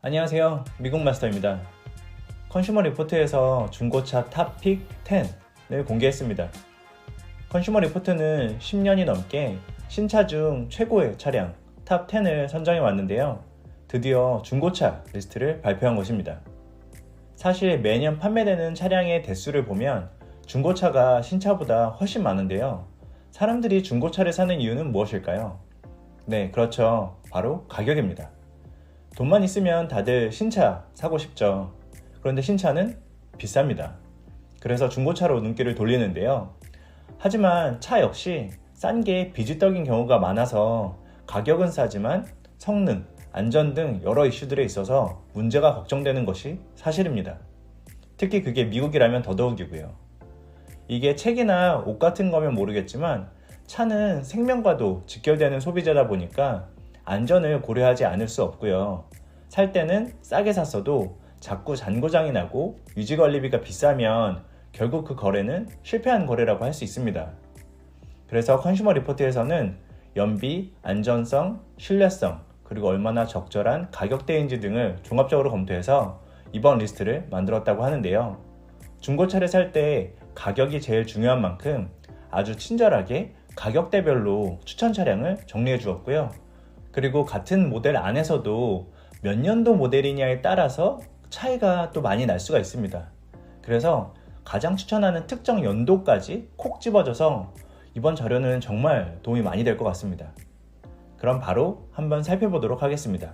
안녕하세요. 미국마스터입니다. 컨슈머 리포트에서 중고차 탑픽 10을 공개했습니다. 컨슈머 리포트는 10년이 넘게 신차 중 최고의 차량 탑 10을 선정해 왔는데요. 드디어 중고차 리스트를 발표한 것입니다. 사실 매년 판매되는 차량의 대수를 보면 중고차가 신차보다 훨씬 많은데요. 사람들이 중고차를 사는 이유는 무엇일까요? 네, 그렇죠. 바로 가격입니다. 돈만 있으면 다들 신차 사고 싶죠. 그런데 신차는 비쌉니다. 그래서 중고차로 눈길을 돌리는데요. 하지만 차 역시 싼 게 비지떡인 경우가 많아서 가격은 싸지만 성능, 안전 등 여러 이슈들에 있어서 문제가 걱정되는 것이 사실입니다. 특히 그게 미국이라면 더더욱이고요. 이게 책이나 옷 같은 거면 모르겠지만 차는 생명과도 직결되는 소비재다 보니까 안전을 고려하지 않을 수 없고요. 살 때는 싸게 샀어도 자꾸 잔고장이 나고 유지관리비가 비싸면 결국 그 거래는 실패한 거래라고 할 수 있습니다. 그래서 컨슈머 리포트에서는 연비, 안전성, 신뢰성, 그리고 얼마나 적절한 가격대인지 등을 종합적으로 검토해서 이번 리스트를 만들었다고 하는데요. 중고차를 살 때 가격이 제일 중요한 만큼 아주 친절하게 가격대별로 추천 차량을 정리해 주었고요. 그리고 같은 모델 안에서도 몇 년도 모델이냐에 따라서 차이가 또 많이 날 수가 있습니다. 그래서 가장 추천하는 특정 연도까지 콕 집어줘서 이번 자료는 정말 도움이 많이 될 것 같습니다. 그럼 바로 한번 살펴보도록 하겠습니다.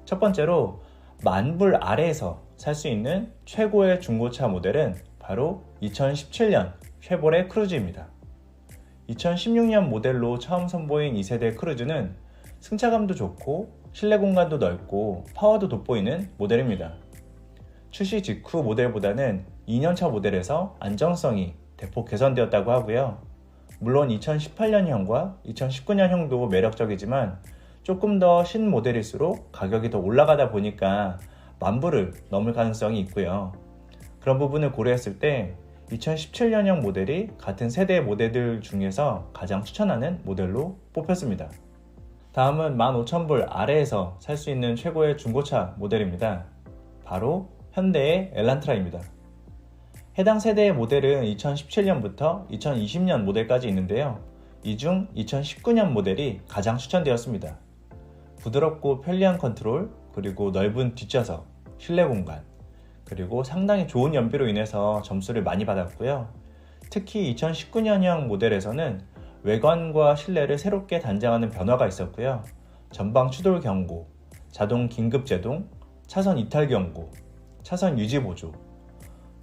첫 번째로 만불 아래에서 살 수 있는 최고의 중고차 모델은 바로 2017년 쉐보레 크루즈입니다. 2016년 모델로 처음 선보인 2세대 크루즈는 승차감도 좋고 실내 공간도 넓고 파워도 돋보이는 모델입니다. 출시 직후 모델보다는 2년차 모델에서 안정성이 대폭 개선되었다고 하고요. 물론 2018년형과 2019년형도 매력적이지만 조금 더 신모델일수록 가격이 더 올라가다 보니까 만불을 넘을 가능성이 있고요. 그런 부분을 고려했을 때 2017년형 모델이 같은 세대의 모델들 중에서 가장 추천하는 모델로 뽑혔습니다. 다음은 15,000불 아래에서 살 수 있는 최고의 중고차 모델입니다. 바로 현대의 엘란트라입니다. 해당 세대의 모델은 2017년부터 2020년 모델까지 있는데요. 이 중 2019년 모델이 가장 추천되었습니다. 부드럽고 편리한 컨트롤, 그리고 넓은 뒷좌석, 실내 공간, 그리고 상당히 좋은 연비로 인해서 점수를 많이 받았고요. 특히 2019년형 모델에서는 외관과 실내를 새롭게 단장하는 변화가 있었고요. 전방 추돌 경고, 자동 긴급 제동, 차선 이탈 경고, 차선 유지 보조,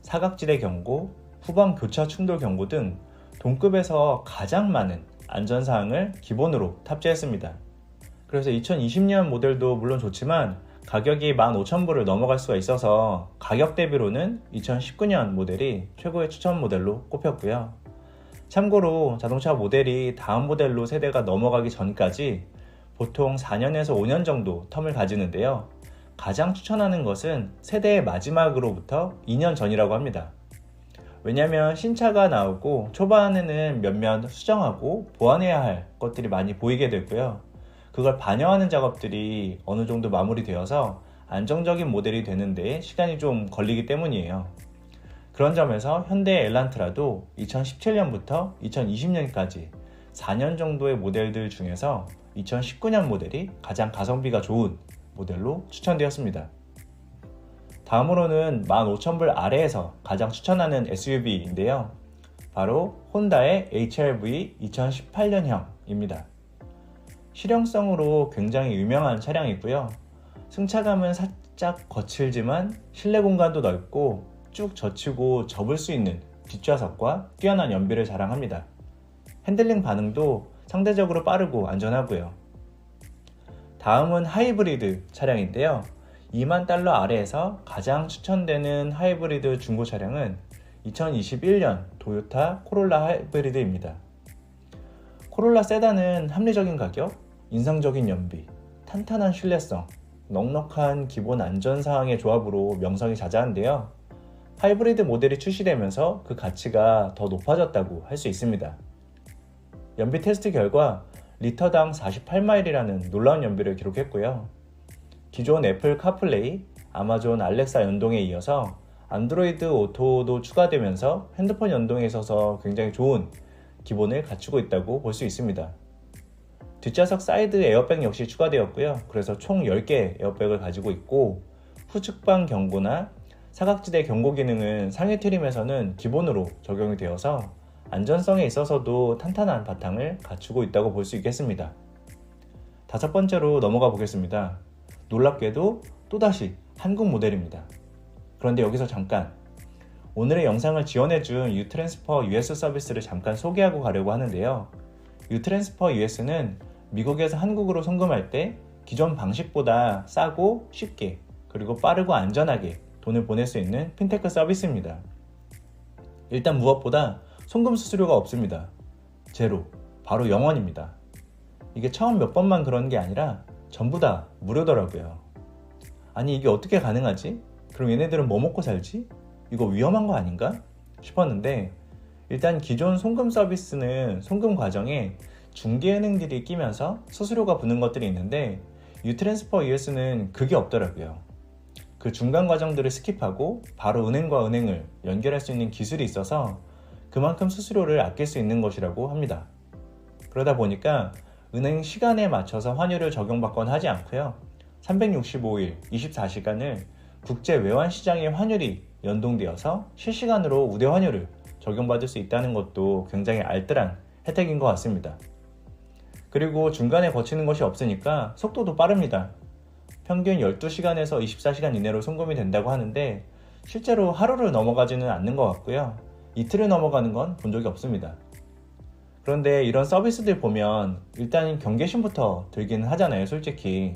사각지대 경고, 후방 교차 충돌 경고 등 동급에서 가장 많은 안전사항을 기본으로 탑재했습니다. 그래서 2020년 모델도 물론 좋지만 가격이 15,000불을 넘어갈 수가 있어서 가격 대비로는 2019년 모델이 최고의 추천 모델로 꼽혔고요. 참고로 자동차 모델이 다음 모델로 세대가 넘어가기 전까지 보통 4년에서 5년 정도 텀을 가지는데요. 가장 추천하는 것은 세대의 마지막으로부터 2년 전이라고 합니다. 왜냐하면 신차가 나오고 초반에는 몇몇 수정하고 보완해야 할 것들이 많이 보이게 되고요. 그걸 반영하는 작업들이 어느 정도 마무리되어서 안정적인 모델이 되는데 시간이 좀 걸리기 때문이에요. 그런 점에서 현대 엘란트라도 2017년부터 2020년까지 4년 정도의 모델들 중에서 2019년 모델이 가장 가성비가 좋은 모델로 추천되었습니다. 다음으로는 15,000불 아래에서 가장 추천하는 SUV인데요. 바로 혼다의 HR-V 2018년형입니다. 실용성으로 굉장히 유명한 차량이고요. 승차감은 살짝 거칠지만 실내 공간도 넓고 쭉 젖히고 접을 수 있는 뒷좌석과 뛰어난 연비를 자랑합니다. 핸들링 반응도 상대적으로 빠르고 안전하고요. 다음은 하이브리드 차량인데요. 2만 달러 아래에서 가장 추천되는 하이브리드 중고 차량은 2021년 도요타 코롤라 하이브리드입니다. 코롤라 세단은 합리적인 가격, 인상적인 연비, 탄탄한 신뢰성, 넉넉한 기본 안전사항의 조합으로 명성이 자자한데요. 하이브리드 모델이 출시되면서 그 가치가 더 높아졌다고 할 수 있습니다. 연비 테스트 결과 리터당 48마일이라는 놀라운 연비를 기록했고요. 기존 애플 카플레이, 아마존 알렉사 연동에 이어서 안드로이드 오토도 추가되면서 핸드폰 연동에 있어서 굉장히 좋은 기본을 갖추고 있다고 볼 수 있습니다. 뒷좌석 사이드 에어백 역시 추가되었고요. 그래서 총 10개 에어백을 가지고 있고, 후측방 경고나 사각지대 경고 기능은 상위 트림에서는 기본으로 적용이 되어서 안전성에 있어서도 탄탄한 바탕을 갖추고 있다고 볼 수 있겠습니다. 다섯 번째로 넘어가 보겠습니다. 놀랍게도 또다시 한국 모델입니다. 그런데 여기서 잠깐 오늘의 영상을 지원해준 유트랜스퍼 US 서비스를 잠깐 소개하고 가려고 하는데요. 유트랜스퍼 US는 미국에서 한국으로 송금할 때 기존 방식보다 싸고 쉽게 그리고 빠르고 안전하게 돈을 보낼 수 있는 핀테크 서비스입니다. 일단 무엇보다 송금 수수료가 없습니다. 제로, 바로 0원입니다. 이게 처음 몇 번만 그런 게 아니라 전부 다 무료더라고요. 아니 이게 어떻게 가능하지? 그럼 얘네들은 뭐 먹고 살지? 이거 위험한 거 아닌가? 싶었는데, 일단 기존 송금 서비스는 송금 과정에 중개은행들이 끼면서 수수료가 붙는 것들이 있는데, 유트랜스퍼 US는 그게 없더라고요. 그 중간 과정들을 스킵하고 바로 은행과 은행을 연결할 수 있는 기술이 있어서 그만큼 수수료를 아낄 수 있는 것이라고 합니다. 그러다 보니까 은행 시간에 맞춰서 환율을 적용받거나 하지 않고요. 365일, 24시간을 국제 외환 시장의 환율이 연동되어서 실시간으로 우대 환율을 적용받을 수 있다는 것도 굉장히 알뜰한 혜택인 것 같습니다. 그리고 중간에 거치는 것이 없으니까 속도도 빠릅니다. 평균 12시간에서 24시간 이내로 송금이 된다고 하는데 실제로 하루를 넘어가지는 않는 것 같고요. 이틀을 넘어가는 건 본 적이 없습니다. 그런데 이런 서비스들 보면 일단 경계심부터 들기는 하잖아요. 솔직히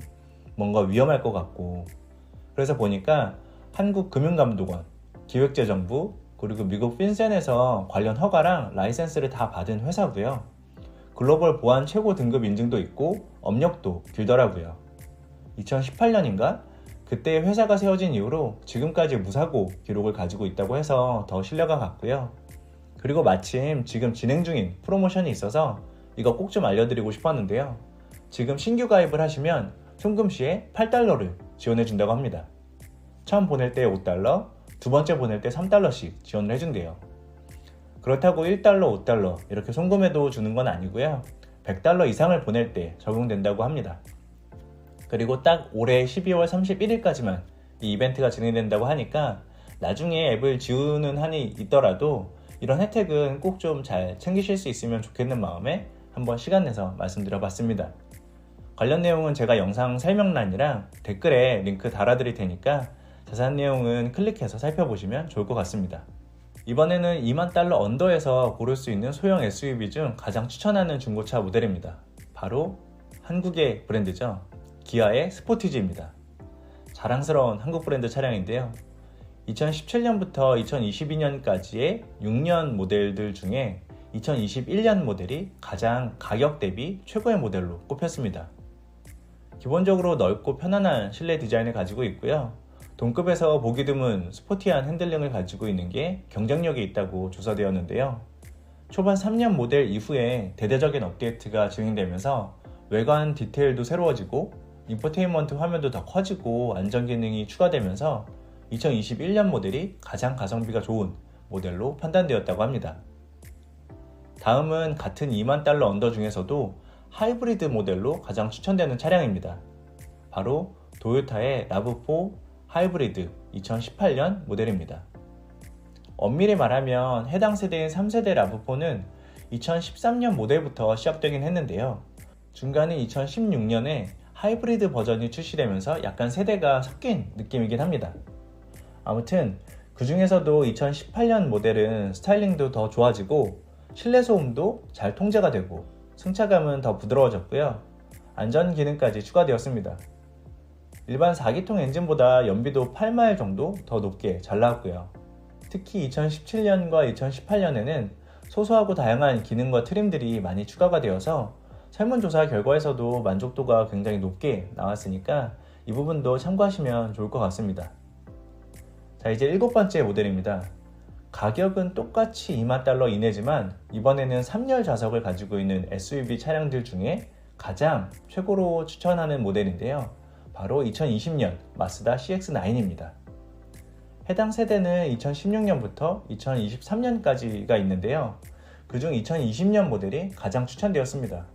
뭔가 위험할 것 같고. 그래서 보니까 한국금융감독원, 기획재정부, 그리고 미국 핀센에서 관련 허가랑 라이센스를 다 받은 회사고요. 글로벌 보안 최고 등급 인증도 있고 업력도 길더라고요. 2018년인가? 그때 회사가 세워진 이후로 지금까지 무사고 기록을 가지고 있다고 해서 더 신뢰가 갔고요. 그리고 마침 지금 진행 중인 프로모션이 있어서 이거 꼭 좀 알려드리고 싶었는데요. 지금 신규 가입을 하시면 송금 시에 $8를 지원해 준다고 합니다. 처음 보낼 때 $5, 두 번째 보낼 때 $3씩 지원을 해준대요. 그렇다고 $1, $5 이렇게 송금해도 주는 건 아니고요. $100 이상을 보낼 때 적용된다고 합니다. 그리고 딱 올해 12월 31일까지만 이 이벤트가 진행된다고 하니까 나중에 앱을 지우는 한이 있더라도 이런 혜택은 꼭 좀 잘 챙기실 수 있으면 좋겠는 마음에 한번 시간 내서 말씀드려봤습니다. 관련 내용은 제가 영상 설명란이랑 댓글에 링크 달아드릴 테니까 자세한 내용은 클릭해서 살펴보시면 좋을 것 같습니다. 이번에는 $20,000 언더에서 고를 수 있는 소형 SUV 중 가장 추천하는 중고차 모델입니다. 바로 한국의 브랜드죠. 기아의 스포티지입니다. 자랑스러운 한국 브랜드 차량인데요. 2017년부터 2022년까지의 6년 모델들 중에 2021년 모델이 가장 가격 대비 최고의 모델로 꼽혔습니다. 기본적으로 넓고 편안한 실내 디자인을 가지고 있고요. 동급에서 보기 드문 스포티한 핸들링을 가지고 있는 게 경쟁력이 있다고 조사되었는데요. 초반 3년 모델 이후에 대대적인 업데이트가 진행되면서 외관 디테일도 새로워지고 인포테인먼트 화면도 더 커지고 안전 기능이 추가되면서 2021년 모델이 가장 가성비가 좋은 모델로 판단되었다고 합니다. 다음은 같은 $20,000 언더 중에서도 하이브리드 모델로 가장 추천되는 차량입니다. 바로 도요타의 라브4 하이브리드 2018년 모델입니다. 엄밀히 말하면 해당 세대인 3세대 라브4는 2013년 모델부터 시작되긴 했는데요. 중간에 2016년에 하이브리드 버전이 출시되면서 약간 세대가 섞인 느낌이긴 합니다. 아무튼 그 중에서도 2018년 모델은 스타일링도 더 좋아지고 실내 소음도 잘 통제가 되고 승차감은 더 부드러워졌고요. 안전 기능까지 추가되었습니다. 일반 4기통 엔진보다 연비도 8마일 정도 더 높게 잘 나왔고요. 특히 2017년과 2018년에는 소소하고 다양한 기능과 트림들이 많이 추가가 되어서 설문조사 결과에서도 만족도가 굉장히 높게 나왔으니까 이 부분도 참고하시면 좋을 것 같습니다. 자, 이제 7번째 모델입니다. 가격은 똑같이 $20,000 이내지만 이번에는 3열 좌석을 가지고 있는 SUV 차량들 중에 가장 최고로 추천하는 모델인데요. 바로 2020년 마쓰다 CX-9입니다. 해당 세대는 2016년부터 2023년까지가 있는데요. 그중 2020년 모델이 가장 추천되었습니다.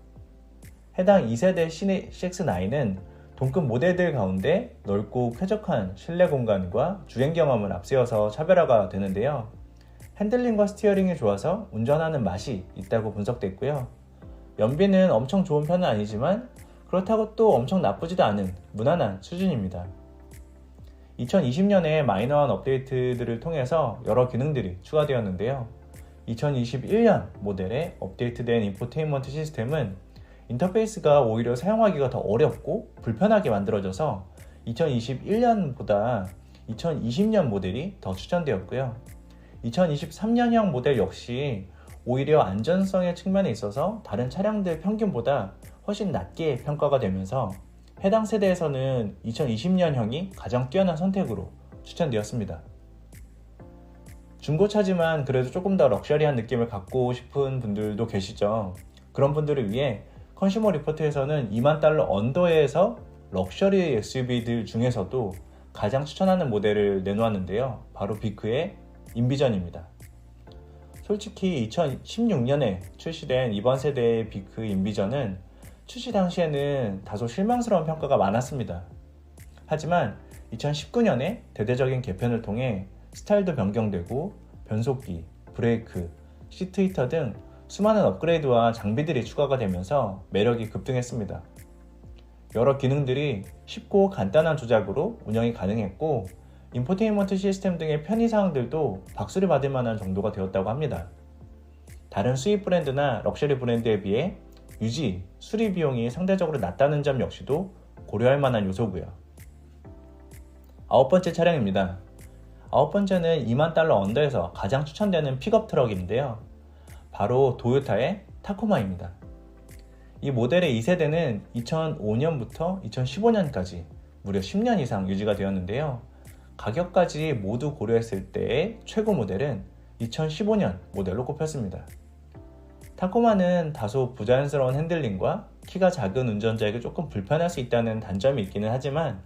해당 2세대 CX-9은 동급 모델들 가운데 넓고 쾌적한 실내 공간과 주행 경험을 앞세워서 차별화가 되는데요. 핸들링과 스티어링이 좋아서 운전하는 맛이 있다고 분석됐고요. 연비는 엄청 좋은 편은 아니지만 그렇다고 또 엄청 나쁘지도 않은 무난한 수준입니다. 2020년에 마이너한 업데이트들을 통해서 여러 기능들이 추가되었는데요. 2021년 모델의 업데이트된 인포테인먼트 시스템은 인터페이스가 오히려 사용하기가 더 어렵고 불편하게 만들어져서 2021년보다 2020년 모델이 더 추천되었고요. 2023년형 모델 역시 오히려 안전성의 측면에 있어서 다른 차량들 평균보다 훨씬 낮게 평가가 되면서 해당 세대에서는 2020년형이 가장 뛰어난 선택으로 추천되었습니다. 중고차지만 그래도 조금 더 럭셔리한 느낌을 갖고 싶은 분들도 계시죠. 그런 분들을 위해 컨슈머 리포트에서는 2만 달러 언더에서 럭셔리 SUV들 중에서도 가장 추천하는 모델을 내놓았는데요. 바로 비크의 인비전입니다. 솔직히 2016년에 출시된 이번 세대의 비크 인비전은 출시 당시에는 다소 실망스러운 평가가 많았습니다. 하지만 2019년에 대대적인 개편을 통해 스타일도 변경되고 변속기, 브레이크, 시트 히터 등 수많은 업그레이드와 장비들이 추가가 되면서 매력이 급등했습니다. 여러 기능들이 쉽고 간단한 조작으로 운영이 가능했고 인포테인먼트 시스템 등의 편의사항들도 박수를 받을 만한 정도가 되었다고 합니다. 다른 수입 브랜드나 럭셔리 브랜드에 비해 유지, 수리 비용이 상대적으로 낮다는 점 역시도 고려할 만한 요소고요. 9번째 차량입니다. 9번째는 2만 달러 언더에서 가장 추천되는 픽업 트럭인데요. 바로 도요타의 타코마입니다. 이 모델의 2세대는 2005년부터 2015년까지 무려 10년 이상 유지가 되었는데요. 가격까지 모두 고려했을 때의 최고 모델은 2015년 모델로 꼽혔습니다. 타코마는 다소 부자연스러운 핸들링과 키가 작은 운전자에게 조금 불편할 수 있다는 단점이 있기는 하지만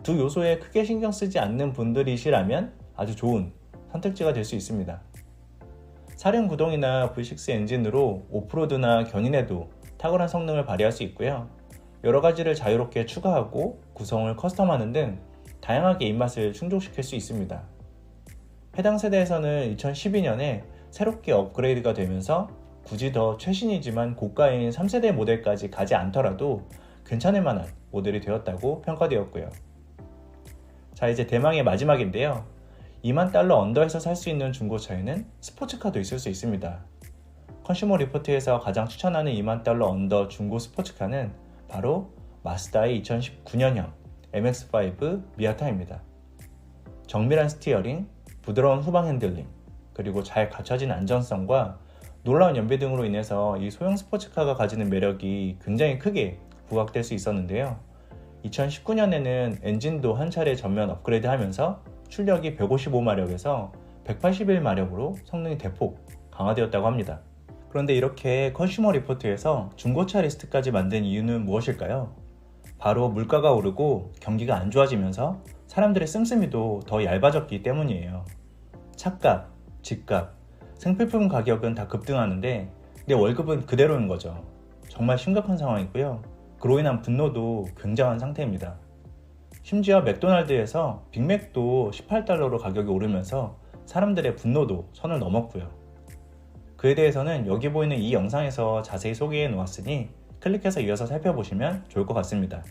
두 요소에 크게 신경 쓰지 않는 분들이시라면 아주 좋은 선택지가 될 수 있습니다. 사륜구동이나 V6 엔진으로 오프로드나 견인에도 탁월한 성능을 발휘할 수 있고요. 여러 가지를 자유롭게 추가하고 구성을 커스텀하는 등 다양하게 입맛을 충족시킬 수 있습니다. 해당 세대에서는 2012년에 새롭게 업그레이드가 되면서 굳이 더 최신이지만 고가인 3세대 모델까지 가지 않더라도 괜찮을 만한 모델이 되었다고 평가되었고요. 자, 이제 대망의 마지막인데요. 2만 달러 언더에서 살 수 있는 중고차에는 스포츠카도 있을 수 있습니다. 컨슈머 리포트에서 가장 추천하는 2만 달러 언더 중고 스포츠카는 바로 마쓰다의 2019년형 MX-5 미아타입니다. 정밀한 스티어링, 부드러운 후방 핸들링, 그리고 잘 갖춰진 안전성과 놀라운 연비 등으로 인해서 이 소형 스포츠카가 가지는 매력이 굉장히 크게 부각될 수 있었는데요. 2019년에는 엔진도 한 차례 전면 업그레이드하면서 출력이 155마력에서 181마력으로 성능이 대폭 강화되었다고 합니다. 그런데 이렇게 컨슈머 리포트에서 중고차 리스트까지 만든 이유는 무엇일까요? 바로 물가가 오르고 경기가 안 좋아지면서 사람들의 씀씀이도 더 얇아졌기 때문이에요. 차값, 집값, 생필품 가격은 다 급등하는데 내 월급은 그대로인 거죠. 정말 심각한 상황이고요. 그로 인한 분노도 굉장한 상태입니다. 심지어 맥도날드에서 빅맥도 18달러로 가격이 오르면서 사람들의 분노도 선을 넘었고요. 그에 대해서는 여기 보이는 이 영상에서 자세히 소개해 놓았으니 클릭해서 이어서 살펴보시면 좋을 것 같습니다.